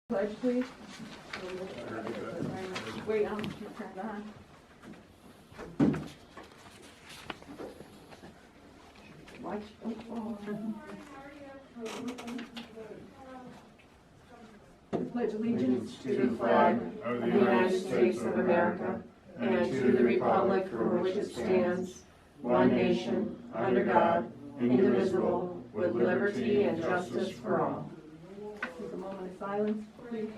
Pledge, please. Wait, I'm turn it on. Watch. Pledge allegiance to the flag of the United States of America and to the republic for which it stands, one nation, under God, indivisible, with liberty and justice for all. Take a moment of silence, please.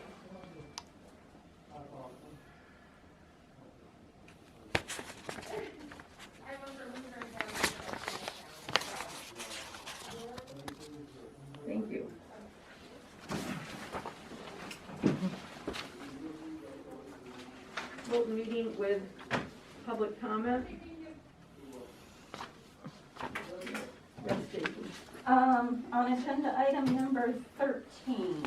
Thank you. Open meeting with public comment. Yes, Stacy. On agenda item number 13,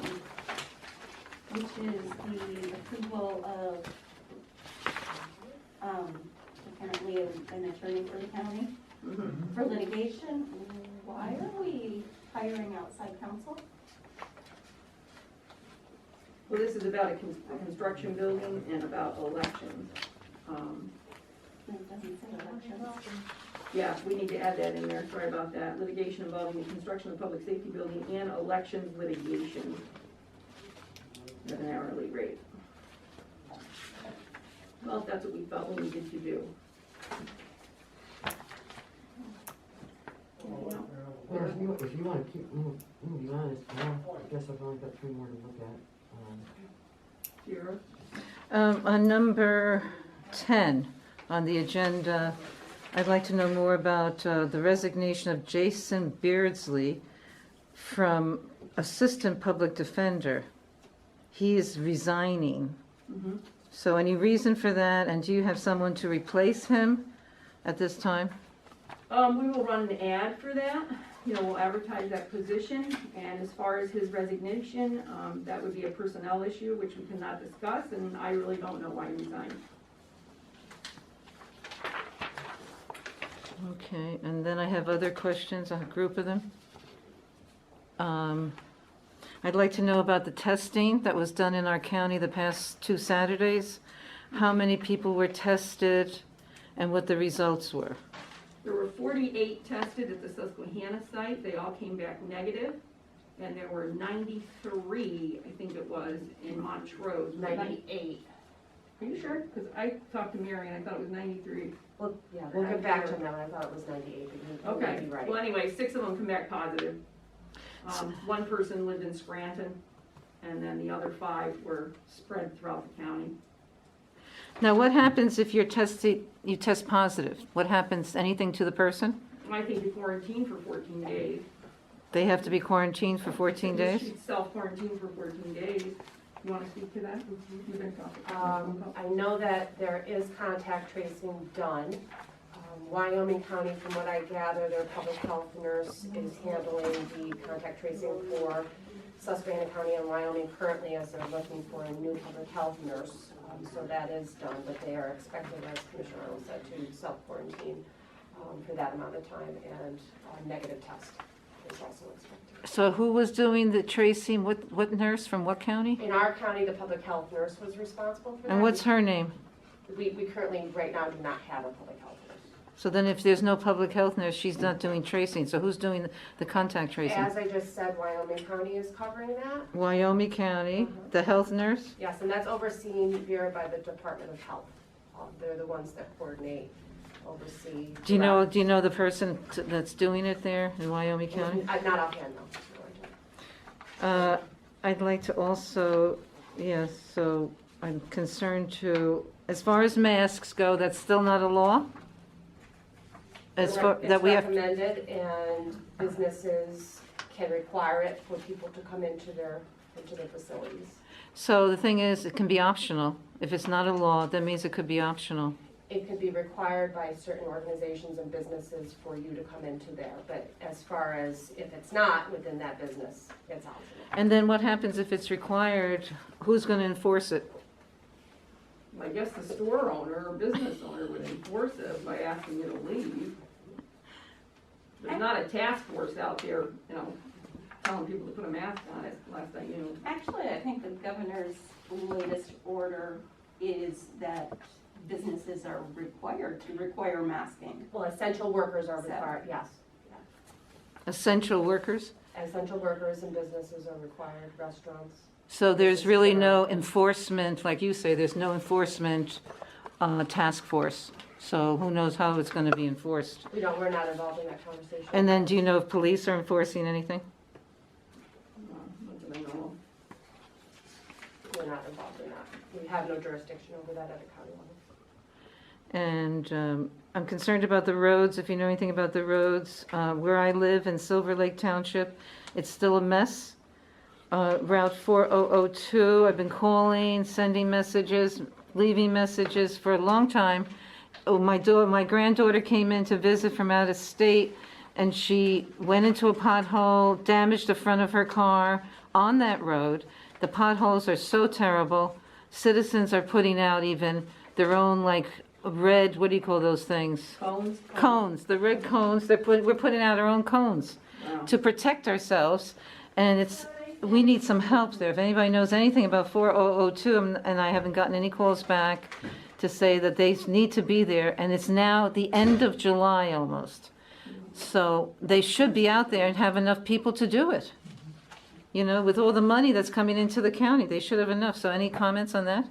which is the approval of apparently an attorney for the county for litigation, why are we hiring outside counsel? Well, this is about a construction building and about elections. It doesn't say elections. Yeah, we need to add that in there, sorry about that. Litigation involving the construction of a public safety building and elections litigation at an hourly rate. Well, if that's what we felt we needed to do. Well, if you want to keep moving on, I guess I've only got 3 more to look at. Kira? On number 10 on the agenda, I'd like to know more about the resignation of Jason Beardsley from Assistant Public Defender. He is resigning. Mm-hmm. So any reason for that, and do you have someone to replace him at this time? We will run an ad for that. We'll advertise that position, and as far as his resignation, that would be a personnel issue, which we cannot discuss, and I really don't know why he resigned. Okay, and then I have other questions, a group of them. I'd like to know about the testing that was done in our county the past 2 Saturdays. How many people were tested and what the results were? There were 48 tested at the Susquehanna site. They all came back negative. And there were 93, I think it was, in Montrose. 98. Are you sure? Because I talked to Mary and I thought it was 93. Well, yeah, we'll get back to that. I thought it was 98, but you may Okay. be right. Well, anyway, 6 of them come back positive. One person lived in Scranton, and then the other 5 were spread throughout the county. Now, what happens if you test positive? What happens, anything to the person? I think you quarantine for 14 days. They have to be quarantined for 14 days? She'd self-quarantine for 14 days. You want to speak to that? You've been talking. I know that there is contact tracing done. Wyoming County, from what I gather, their public health nurse is handling the contact tracing for Susquehanna County and Wyoming currently, as they're looking for a new public health nurse. So that is done, but they are expected, as Commissioner Arnold said, to self-quarantine for that amount of time, and a negative test is also expected. So who was doing the tracing? What nurse from what county? In our county, the public health nurse was responsible for that. And what's her name? We currently, right now, do not have a public health nurse. So then if there's no public health nurse, she's not doing tracing. So who's doing the contact tracing? As I just said, Wyoming County is covering that. Wyoming County, the health nurse? Yes, and that's overseen here by the Department of Health. They're the ones that coordinate, oversee. Do you know the person that's doing it there in Wyoming County? Not offhand, no. I'd like to also, yes, so I'm concerned to, as far as masks go, that's still not a law? As far that we have. It's recommended, and businesses can require it for people to come into their facilities. So the thing is, it can be optional. If it's not a law, that means it could be optional. It could be required by certain organizations and businesses for you to come into there, but as far as if it's not within that business, it's optional. And then what happens if it's required? Who's going to enforce it? I guess the store owner or business owner would enforce it by asking you to leave. There's not a task force out there, telling people to put a mask on, as last I knew. Actually, I think the governor's latest order is that businesses are required to require masking. Well, essential workers are required, yes. Essential workers? Essential workers and businesses are required, restaurants. So there's really no enforcement, like you say, there's no enforcement task force. So who knows how it's going to be enforced? We're not involved in that conversation. And then do you know if police are enforcing anything? Not that I know We're not involved in that. We have no jurisdiction over that at a county level. And I'm concerned about the roads, if you know anything about the roads. Where I live in Silver Lake Township, it's still a mess. Route 4002, I've been calling, sending messages, leaving messages for a long time. Oh, my granddaughter came in to visit from out of state, and she went into a pothole, damaged the front of her car on that road. The potholes are so terrible. Citizens are putting out even their own, like, red, what do you call those things? Cones? Cones, the red cones, we're putting out our own cones Wow. to protect ourselves, and we need some help there. If anybody knows anything about 4002, and I haven't gotten any calls back to say that they need to be there, and it's now the end of July almost. So they should be out there and have enough people to do it. You know, with all the money that's coming into the county, they should have enough. So any comments on that?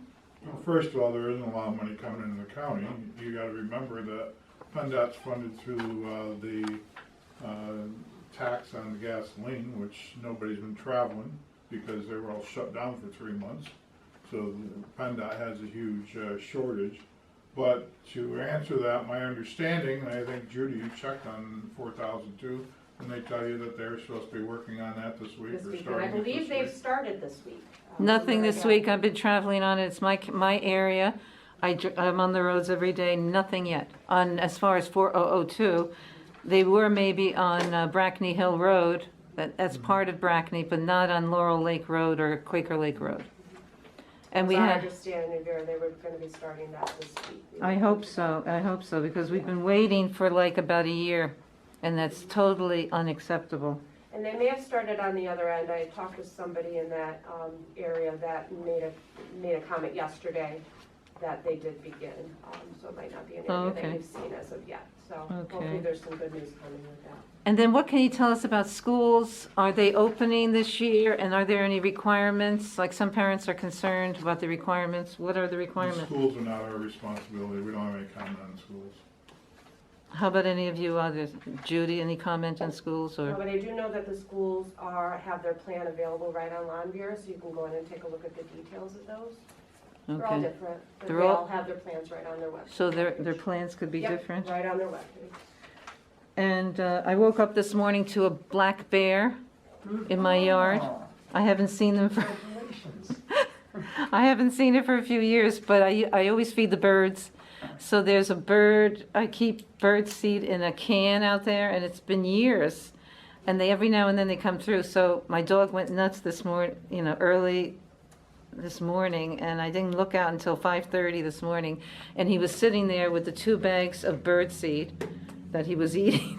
Well, first of all, there isn't a lot of money coming into the county. You gotta remember that PennDOT's funded through the tax on the gasoline, which nobody's been traveling because they were all shut down for 3 months. So PennDOT has a huge shortage. But to answer that, my understanding, and I think Judy, you checked on 4002, and they tell you that they're supposed to be working on that this week This or week, and starting I it this believe week. they've started this week. Nothing this week. I've been traveling on it. It's my area. I'm on the roads every day. Nothing yet. As far as 4002, they were maybe on Brackney Hill Road. That's part of Brackney, but not on Laurel Lake Road or Quaker Lake Road. And we As I had. understand, Vera, they were gonna be starting that this week. I hope so, because we've been waiting for like about a year, and that's totally unacceptable. And they may have started on the other end. I talked with somebody in that area that made a comment yesterday that they did begin. So it might not be an Oh, area okay. that you've seen as of yet. So Okay. hopefully there's some good news coming with that. And then what can you tell us about schools? Are they opening this year, and are there any requirements? Like some parents are concerned about the requirements. What are the The requirements? schools are not our responsibility. We don't have any comment on schools. How about any of you others? Judy, any comment on schools or? But I do know that the schools have their plan available right on Vera, so you can go in and take a look at the details of those. They're all Okay, different, but They're they all- all have their plans right on their website. so their plans could be Yep, different? right on their webpage. And I woke up this morning to a black bear in my yard. I haven't seen them for, I haven't seen it for a few years, but I always feed the birds. So there's a bird, I keep bird seed in a can out there, and it's been years. And every now and then they come through. So my dog went nuts this morning, early this morning, and I didn't look out until 5:30 this morning. And he was sitting there with the 2 bags of bird seed that he was eating.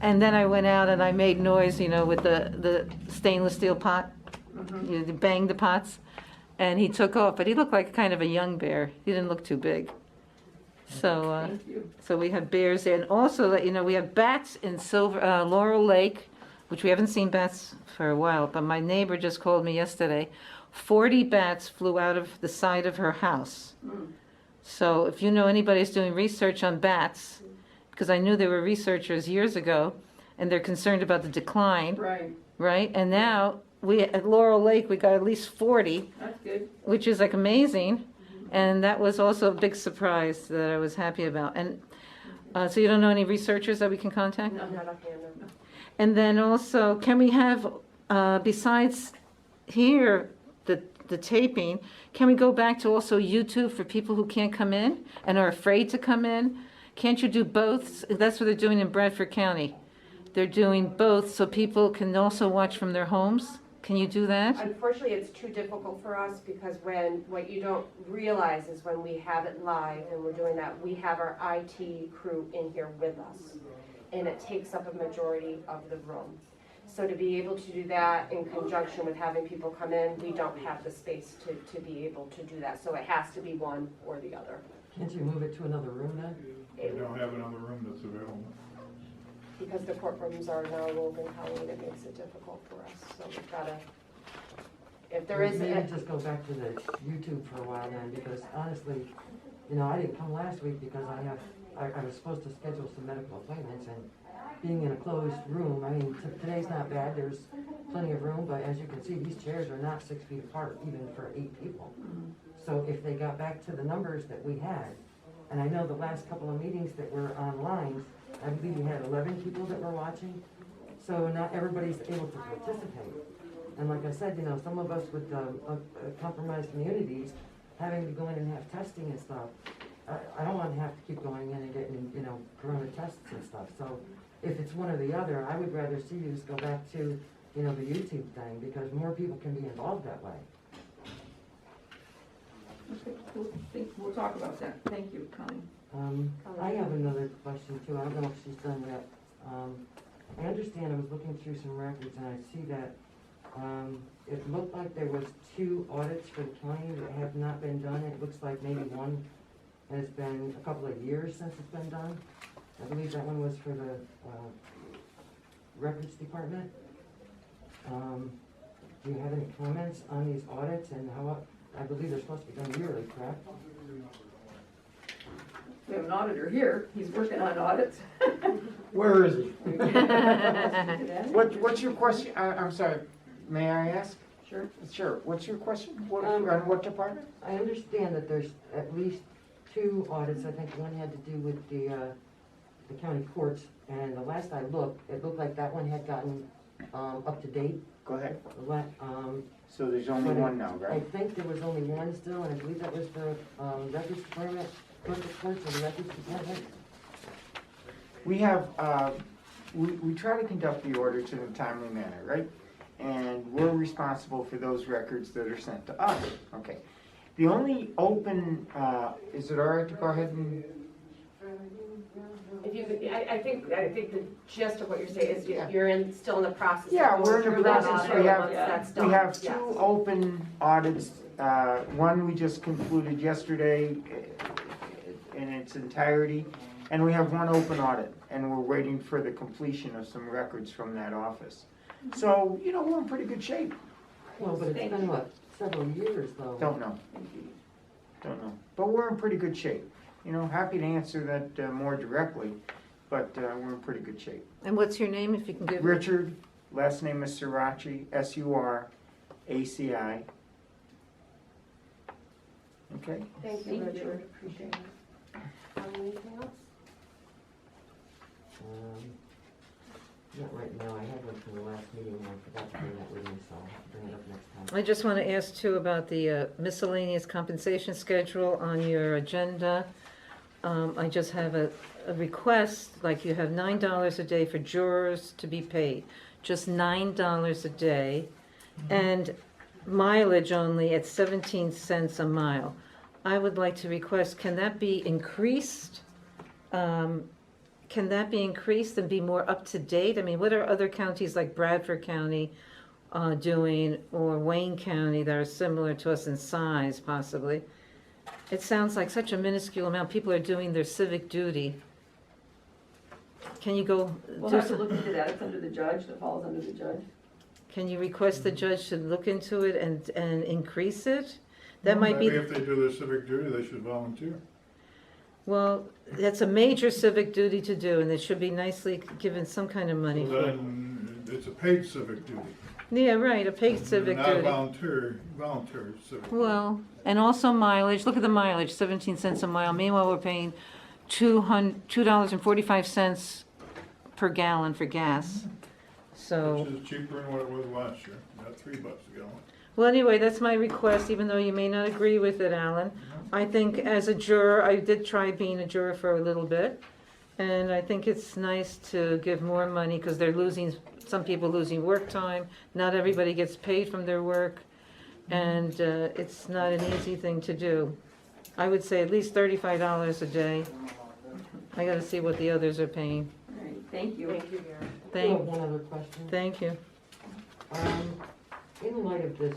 And then I went out and I made noise, with the stainless steel pot. You bang the pots. And he took off, but he looked like kind of a young bear. He didn't look too big. So, Thank you. so we have bears there. And also, we have bats in Laurel Lake, which we haven't seen bats for a while, but my neighbor just called me yesterday. 40 bats flew out of the side of her house. So if you know anybody's doing research on bats, because I knew there were researchers years ago, and they're concerned about the decline, Right, right? And now, at Laurel Lake, we got at least 40, that's good. which is like amazing. And that was also a big surprise that I was happy about. And so you don't know any researchers that we can contact? Not offhand, no. And then also, can we have, besides here, the taping, can we go back to also YouTube for people who can't come in and are afraid to come in? Can't you do both? That's what they're doing in Bradford County. They're doing both so people can also watch from their homes. Can you do that? Unfortunately, it's too difficult for us because what you don't realize is when we have it live and we're doing that, we have our IT crew in here with us. And it takes up a majority of the room. So to be able to do that in conjunction with having people come in, we don't have the space to be able to do that. So it has to be one or the other. Can't you move it to another room then? We don't have another room that's available. Because the courtrooms are now Logan County, it makes it difficult for us, so we've gotta, if there is, Maybe just go back to the YouTube for a while then, because honestly, you know, I didn't come last week because I was supposed to schedule some medical appointments, and being in a closed room, I mean, today's not bad, there's plenty of room, but as you can see, these chairs are not 6 feet apart, even for 8 people. So if they got back to the numbers that we had, and I know the last couple of meetings that were online, I believe we had 11 people that were watching, so not everybody's able to participate. And like I said, you know, some of us with compromised communities, having to go in and have testing and stuff, I don't want to have to keep going in and getting, you know, corona tests and stuff. So if it's one or the other, I would rather see you just go back to, you know, the YouTube thing, because more people can be involved that way. Okay, we'll talk about that. Thank you, Connie. I have another question too. I don't know if she's done yet. I understand, I was looking through some records and I see that it looked like there was 2 audits for the county that have not been done. It looks like maybe one has been a couple of years since it's been done. I believe that one was for the records department. Do you have any comments on these audits and how, I believe they're supposed to be done yearly, correct? We have an auditor here. He's working on audits. Where is he? Today. What's your question? I'm sorry, may I ask? Sure. Sure, what's your question? What, Um, on what department? I understand that there's at least 2 audits. I think one had to do with the county courts, and the last I looked, it looked like that one had gotten up to date. Go ahead. The So there's only But one now, I right? think there was only one still, and I believe that was the records department, clerk or the records department. We have, we try to conduct the audits in a timely manner, right? And we're responsible for those records that are sent to us, okay? The only open, is it all right to go ahead and, if you could, I think the gist of what you're saying is Yeah. you're still in the process. of Yeah, going we're in the through that process. audit. We have- Once that's we done, have 2 yes. open audits. One we just concluded yesterday in its entirety, and we have 1 open audit, and we're waiting for the completion of some records from that office. So, you know, we're in pretty good shape. Well, but it's Thank been, you. what, several years though? Don't know, don't know. But we're in pretty good shape. You know, happy to answer that more directly, but we're in pretty good shape. And what's your name, if you can give? Richard, last name is Suraci, S-U-R-A-C-I. Okay? Thank you, Thank you. Richard, appreciate it. Anything else? Not right now. I had one from the last meeting, and I forgot to bring that with me, so I'll bring it up next time. I just want to ask too about the miscellaneous compensation schedule on your agenda. I just have a request, like you have $9 a day for jurors to be paid, just $9 a day, and mileage only at 17 cents a mile. I would like to request, can that be increased? Can that be increased and be more up to date? I mean, what are other counties like Bradford County doing, or Wayne County, that are similar to us in size possibly? It sounds like such a minuscule amount. People are doing their civic duty. Can you go, We'll have to look into that. It's under the judge. That falls under the judge. can you request the judge to look into it and increase it? That might be, Maybe if they do their civic duty, they should volunteer. well, that's a major civic duty to do, and it should be nicely given some kind of money for it. Then it's a paid civic duty. Yeah, right, a paid civic Not duty. voluntary civic. Well, and also mileage, look at the mileage, 17 cents a mile. Meanwhile, we're paying $2.45 per gallon for gas. So, Which is cheaper than what it was last year, about $3 a gallon. well, anyway, that's my request, even though you may not agree with it, Alan. I think as a juror, I did try being a juror for a little bit, and I think it's nice to give more money, because they're losing, some people losing work time. Not everybody gets paid from their work, and it's not an easy thing to do. I would say at least $35 a day. I gotta see what the others are paying. All right, thank you. Thank you, Gary. I have one other question. Thank you. In light of this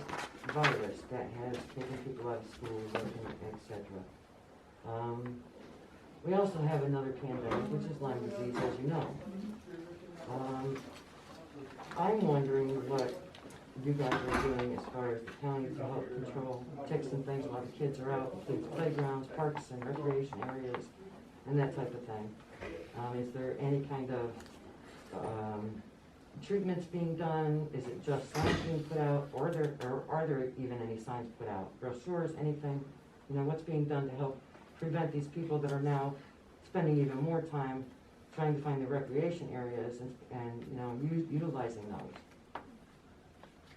virus that has taken people out of school, working, et cetera, we also have another pandemic, which is Lyme disease, as you know. I'm wondering what you guys are doing as far as the county to help control ticks and things while the kids are out, including playgrounds, parks and recreation areas, and that type of thing. Is there any kind of treatments being done? Is it just signs being put out, or are there even any signs put out? Brochures, anything? You know, what's being done to help prevent these people that are now spending even more time trying to find the recreation areas and you know, utilizing those?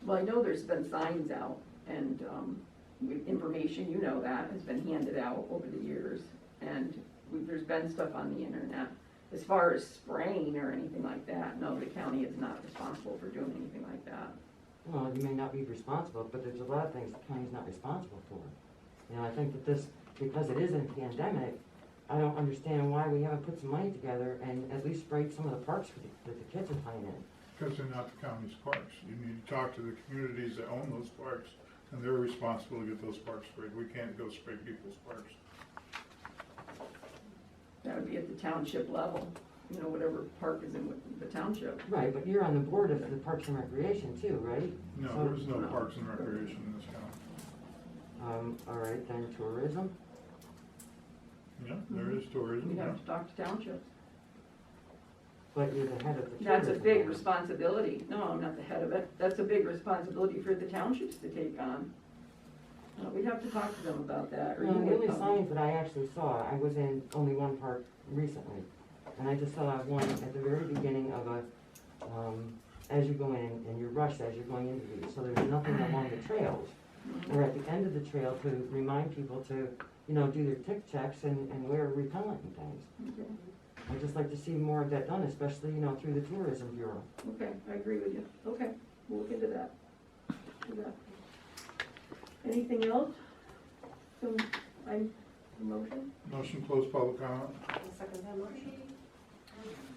Well, I know there's been signs out and information, you know, that has been handed out over the years. And there's been stuff on the internet. As far as spraying or anything like that, no, the county is not responsible for doing anything like that. Well, you may not be responsible, but there's a lot of things the county's not responsible for. You know, I think that this, because it is a pandemic, I don't understand why we haven't put some money together and at least sprayed some of the parks that the kids are playing in. Because they're not the county's parks. You need to talk to the communities that own those parks, and they're responsible to get those parks sprayed. We can't go spray people's parks. That would be at the township level, you know, whatever park is in the township. Right, but you're on the board of the Parks and Recreation too, right? No, So- there's no parks and recreation in this county. All right, then tourism. Yeah, there is tourism, We'd yeah. have to talk to townships. But you're the head of the tourism. That's a big board. responsibility. No, I'm not the head of it. That's a big responsibility for the townships to take on. We'd have to talk to them about that, or you No, the would only come. signs that I actually saw, I was in only one park recently, and I just saw one at the very beginning of a, as you go in, and you're rushed as you're going into these, so there's nothing along the trails. Or at the end of the trail to remind people to, you know, do their tick checks and wear repellent and things. Okay. I'd just like to see more of that done, especially, you know, through the tourism bureau. Okay, I agree with you. Okay, we'll look into that. Do that. Anything else? So, motion? Motion to close public comment? I'll second that motion.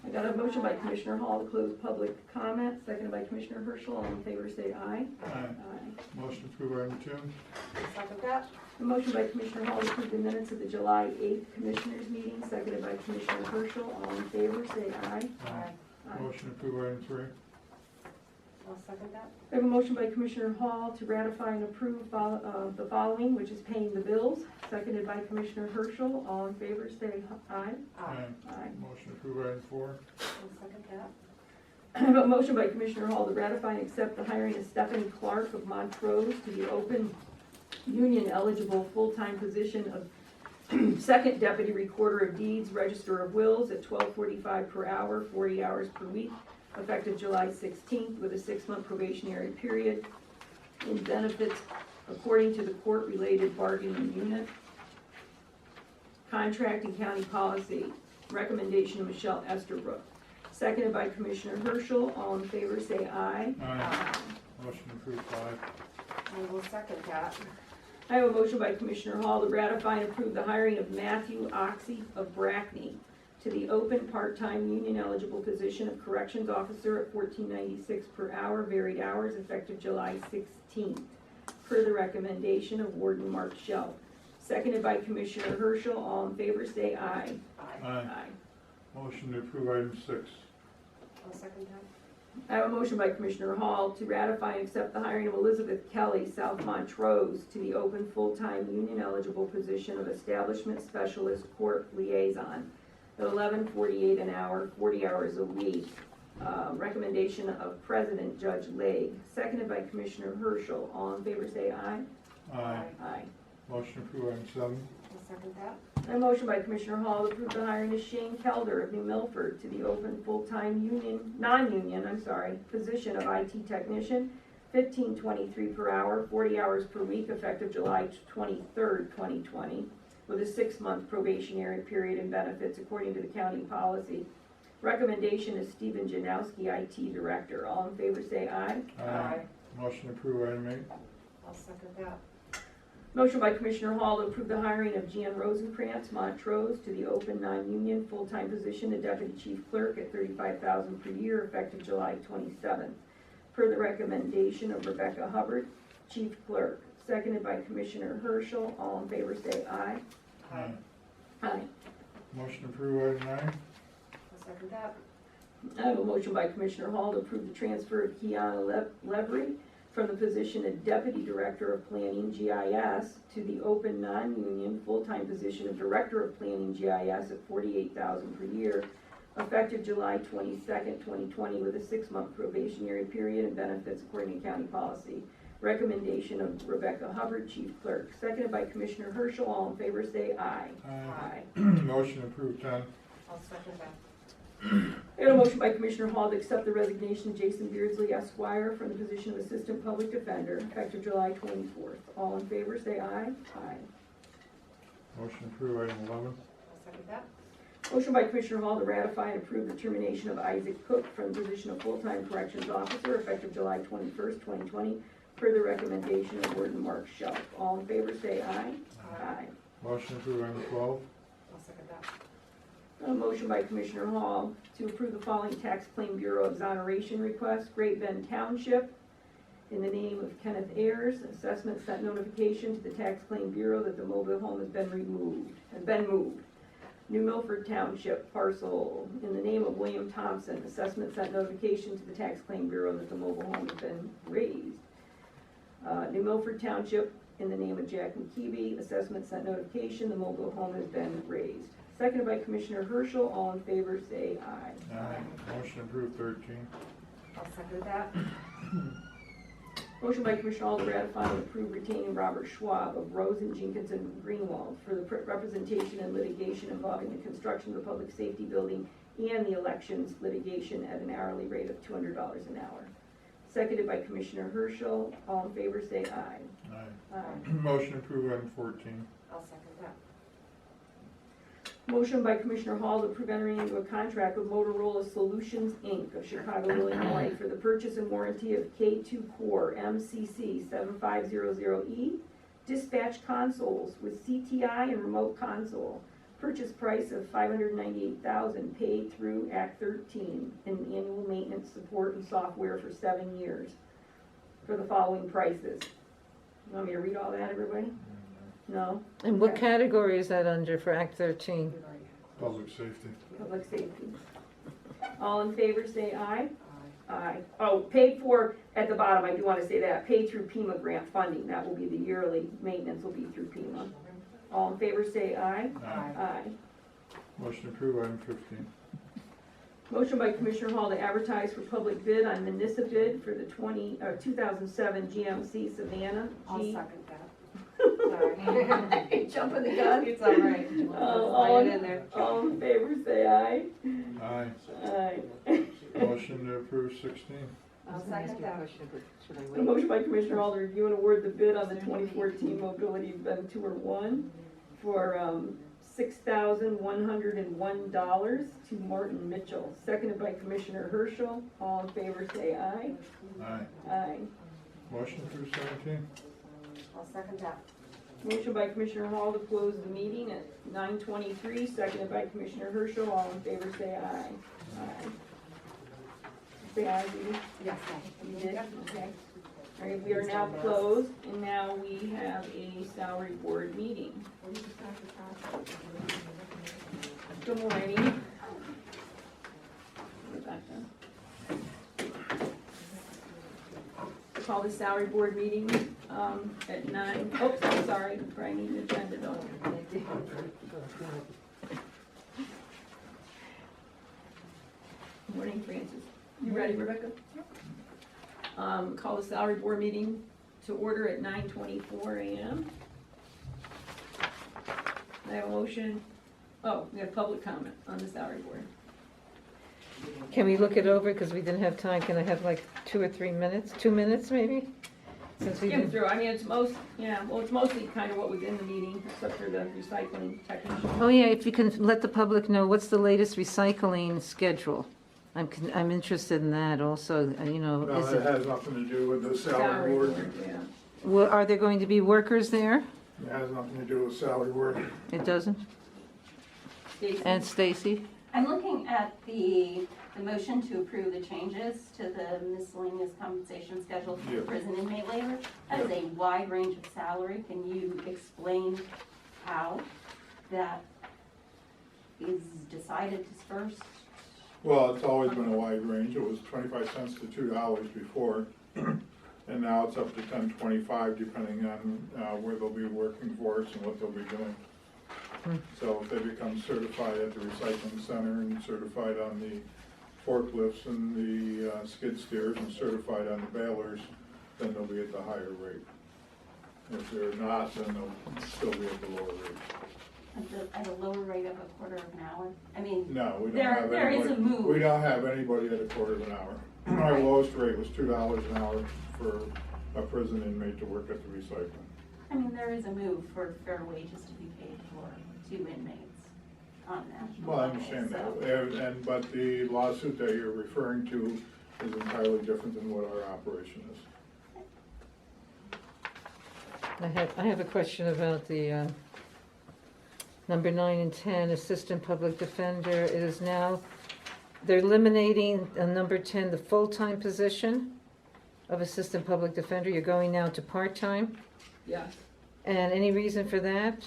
I got a motion by Commissioner Hall to close public comment, seconded by Commissioner Herschel. All in favor, say aye. Aye. Aye. Motion to approve item 2? I'll second that. A motion by Commissioner Hall to approve the minutes of the July 8th Commissioners meeting, seconded by Commissioner Herschel. All in favor, say aye. Aye. Motion to approve item 3? I'll second that. I have a motion by Commissioner Hall to ratify and approve the following, which is paying the bills, seconded by Commissioner Herschel. All in favor, say aye. Aye. Aye. Motion to approve item 4? I'll second that. I have a motion by Commissioner Hall to ratify and accept the hiring of Stephanie Clark of Montrose to the open union-eligible full-time position of Second Deputy Recorder of Deeds, Register of Wills at $12.45 per hour, 40 hours per week, effective July 16th, with a 6-month probationary period in benefits according to the court-related bargaining unit. Contract and county policy, recommendation of Michelle Estabrook. Seconded by Commissioner Herschel. All in favor, say aye. Aye. Motion to approve 5? I will second that. I have a motion by Commissioner Hall to ratify and approve the hiring of Matthew Oxy of Brackney to the open part-time union-eligible position of Corrections Officer at $14.96 per hour, varied hours, effective July 16th, per the recommendation of Warden Mark Schell. Seconded by Commissioner Herschel. All in favor, say aye. Aye. Motion to approve item 6? I'll second that. I have a motion by Commissioner Hall to ratify and accept the hiring of Elizabeth Kelly, South Montrose, to the open full-time union-eligible position of Establishment Specialist Court Liaison at $11.48 an hour, 40 hours a week. Recommendation of President Judge Lake, seconded by Commissioner Herschel. All in favor, say aye. Aye. Aye. Motion to approve item 7? I'll second that. A motion by Commissioner Hall to approve the hiring of Shane Kelder of New Milford to the open full-time non-union position of IT technician, $15.23 per hour, 40 hours per week, effective July 23rd, 2020, with a 6-month probationary period and benefits according to the county policy. Recommendation is Stephen Janowski, IT Director. All in favor, say aye. Motion to approve item 8? I'll second that. Motion by Commissioner Hall to approve the hiring of Jan Rosenkrantz, Montrose, to the open non-union full-time position of Deputy Chief Clerk at $35,000 per year effective July 27th, per the recommendation of Rebecca Hubbard, Chief Clerk. Seconded by Commissioner Herschel. All in favor say aye. Aye. Aye. Motion approved, item 9. I'll second that. I have a motion by Commissioner Hall to approve the transfer of Kiana Levery from the position of Deputy Director of Planning GIS to the open non-union full-time position of Director of Planning GIS at $48,000 per year, effective July 22nd, 2020, with a 6-month probationary period and benefits according to county policy. Recommendation of Rebecca Hubbard, Chief Clerk. Seconded by Commissioner Herschel. All in favor say aye. Aye. Motion approved, 10. I'll second that. I have a motion by Commissioner Hall to accept the resignation of Jason Beardsley Esquire from the position of Assistant Public Defender, effective July 24th. All in favor say aye. Aye. Motion approved, item 11. I'll second that. Motion by Commissioner Hall to ratify and approve the termination of Isaac Cook from the position of full-time corrections officer, effective July 21st, 2020, per the recommendation of Warden Mark Shelf. All in favor say aye. Aye. Motion approved, item 12. I'll second that. A motion by Commissioner Hall to approve the following tax claim bureau exoneration request. Great Bend Township, in the name of Kenneth Ayers, assessment sent notification to the tax claim bureau that the mobile home has been moved. New Milford Township parcel, in the name of William Thompson, assessment sent notification to the tax claim bureau that the mobile home has been raised. New Milford Township, in the name of Jack McKeeby, assessment sent notification, the mobile home has been raised. Seconded by Commissioner Herschel. All in favor say aye. Aye. Motion approved, 13. I'll second that. Motion by Commissioner Hall to ratify and approve retaining Robert Schwab of Rosen, Jenkinson, and Greenwald for the representation and litigation involving the construction of the public safety building and the elections litigation at an hourly rate of $200 an hour. Seconded by Commissioner Herschel. All in favor say aye. Aye. Aye. Motion approved, item 14. I'll second that. Motion by Commissioner Hall to approve entering into a contract with Motorola Solutions, Inc. of Chicago, Illinois for the purchase and warranty of K2 Core MCC 7500E dispatch consoles with CTI and remote console. Purchase price of $598,000 paid through Act 13 and annual maintenance support and software for 7 years for the following prices. You want me to read all that, everybody? No? And what Okay. category is that under for Act 13? We've already had Public safety. Public safety. All in favor say aye. aye. Aye. Oh, paid for, at the bottom, I do want to say that, paid through PEMA grant funding. That will be the yearly maintenance will be through PEMA. All in favor say aye. Aye. Aye. Motion approved, item 15. Motion by Commissioner Hall to advertise for public bid on municipal for the 2007 GMC Savannah. I'll G. second that. Sorry. Jumping the gun. It's all right. Slide it in there. All in favor say aye. Aye. Aye. Motion to approve, 16. I'll second that. A motion by Commissioner Hall to review and award the bid on the 2014 Mobility Ventura 1 for $6,101 to Martin Mitchell. Seconded by Commissioner Herschel. All in favor say aye. Aye. Aye. Motion approved, 17. I'll second that. Motion by Commissioner Hall to close the meeting at 9:23, seconded by Commissioner Herschel. All in favor say aye. Aye. Say aye, Judy. Yes. You did? Okay. All right, we are now closed, and now we have a salary board meeting. Good morning. Rebecca. Call the salary board meeting at 9. Oops, I'm sorry, I need an agenda though. Morning, Francis. You ready, Rebecca? Call the salary board meeting to order at 9:24 a.m. I have a motion. Oh, we have public comment on the salary board. Can we look it over, because we didn't have time? Can I have like 2 or 3 minutes? 2 minutes, maybe? Since we Skim didn't. through, I mean, it's mostly kind of what was in the meeting, except for the recycling technician. Oh, yeah, if you can let the public know, what's the latest recycling schedule? I'm interested in that also, you know, No, is that it, has nothing to do with the salary board. Yeah. are there going to be workers there? It has nothing to do with salary work. It doesn't? Stacy? And Stacy? I'm looking at the motion to approve the changes to the miscellaneous compensation schedule for Yeah. prison inmate labor. That is a wide range of salary. Can you explain how that is decided first? Well, it's always been a wide range. It was 25 cents to $2 before. And now it's up to $10.25 depending on where they'll be working for us and what they'll be doing. So if they become certified at the recycling center and certified on the forklifts and the skid steers and certified on the balers, then they'll be at the higher rate. If they're not, then they'll still be at the lower rate. At a lower rate of a quarter of an hour? I mean, No, we don't There- have there is anybody. a move. We don't have anybody at a quarter of an hour. Our lowest rate was $2 an hour for a prison inmate to work at the recycling. I mean, there is a move for fair wages to be paid for 2 inmates on national Well, I level, understand so- that, but the lawsuit that you're referring to is entirely different than what our operation is. I have a question about the number 9 and 10, Assistant Public Defender. It is now, they're eliminating number 10, the full-time position of Assistant Public Defender. You're going now to part-time? Yes. And any reason for that?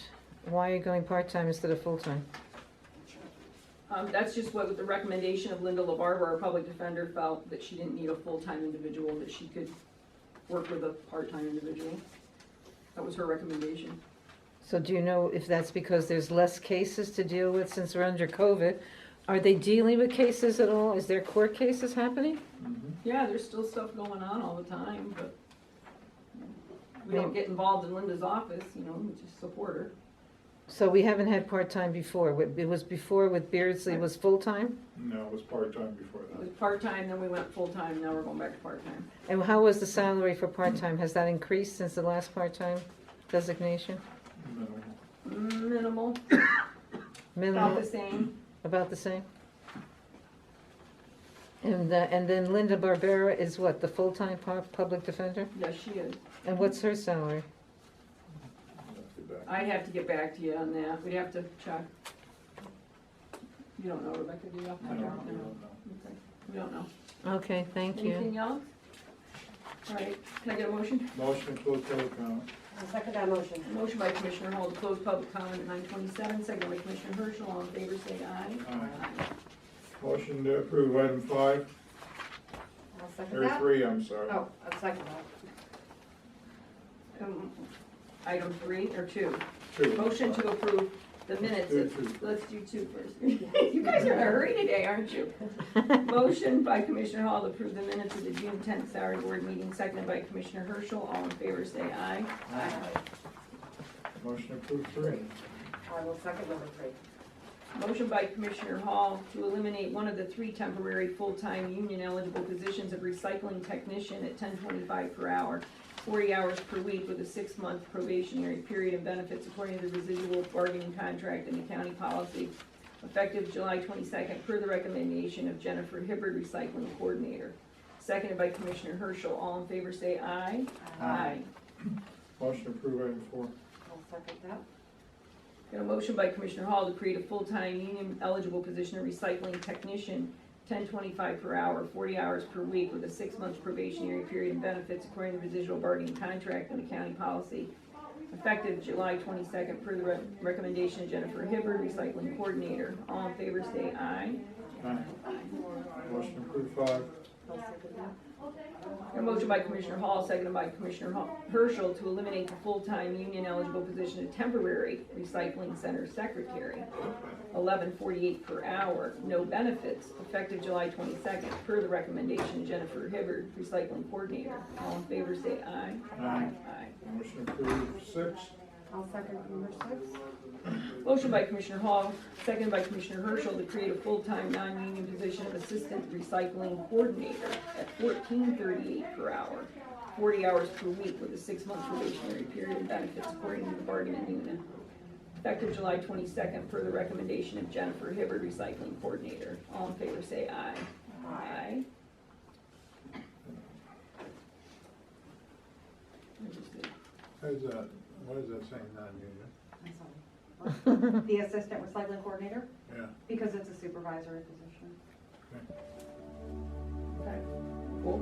Why are you going part-time instead of full-time? That's just what the recommendation of Linda LaBarber, our public defender, felt that she didn't need a full-time individual, that she could work with a part-time individual. That was her recommendation. So do you know if that's because there's less cases to deal with since we're under COVID? Are they dealing with cases at all? Is there court cases happening? Yeah, there's still stuff going on all the time, but we don't get involved in Linda's office, you know, we just support her. So we haven't had part-time before. It was before with Beardsley was full-time? No, it was part-time before It was that. part-time, then we went full-time, now we're going back to part-time. And how was the salary for part-time? Has that increased since the last part-time designation? Minimal. Minimal, about Minimal, the same. about the same? And then Linda Barbera is what, the full-time public defender? Yes, she is. And what's her salary? I'd have to get back to you on that, we'd have to check. You don't know, Rebecca, do you? I don't know. Okay, we don't know. Okay, thank you. Anything else? All right, can I get a motion? Motion to close public comment. I'll second that motion. A motion by Commissioner Hall to close public comment at 9:27, second by Commissioner Herschel, all in favor say aye. Aye. Motion to approve item 5, I'll second or that. 3, I'm sorry. Oh, I'll second that. Item 3 or 2? 2. Motion to approve the minutes. Do 2. Let's do 2 first. You guys are in a hurry today, aren't you? Motion by Commissioner Hall to approve the minutes of the June 10th salary board meeting, seconded by Commissioner Herschel, all in favor say aye. Motion to approve 3. I will second number 3. Motion by Commissioner Hall to eliminate one of the 3 temporary full-time union-eligible positions of recycling technician at $10.25 per hour, 40 hours per week with a 6-month probationary period and benefits according to the residual bargaining contract and the county policy, effective July 22nd, per the recommendation of Jennifer Hibbard, recycling coordinator. Seconded by Commissioner Herschel. All in favor say aye. Aye. Motion to approve item 4. I'll second that. Got a motion by Commissioner Hall to create a full-time union-eligible position of recycling technician, $10.25 per hour, 40 hours per week, with a 6-month probationary period and benefits according to the residual bargaining contract and the county policy, effective July 22nd, per the recommendation of Jennifer Hibbard, recycling coordinator. All in favor say aye. Aye. Motion to approve 5. I'll second that. A motion by Commissioner Hall, seconded by Commissioner Herschel, to eliminate the full-time union-eligible position of temporary recycling center secretary, $11.48 per hour, no benefits, effective July 22nd, per the recommendation of Jennifer Hibbard, recycling coordinator. All in favor say aye. Aye. Aye. Motion to approve 6. I'll second number 6. Motion by Commissioner Hall, seconded by Commissioner Herschel, to create a full-time non-union position of assistant recycling coordinator at $14.38 per hour, 40 hours per week, with a 6-month probationary period and benefits according to the bargaining unit. Effective July 22nd, per the recommendation of Jennifer Hibbard, recycling coordinator. All in favor say aye. Aye. Has What is that saying, non-union? I'm sorry. The assistant recycling coordinator, Yeah. because it's a supervisory position. Okay, cool.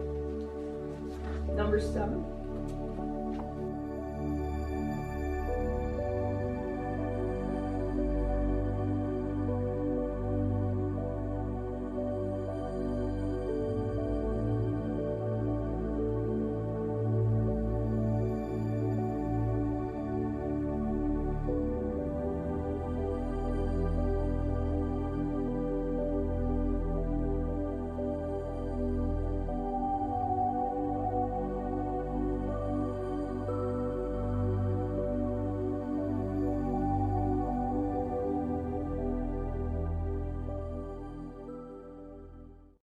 Number 7,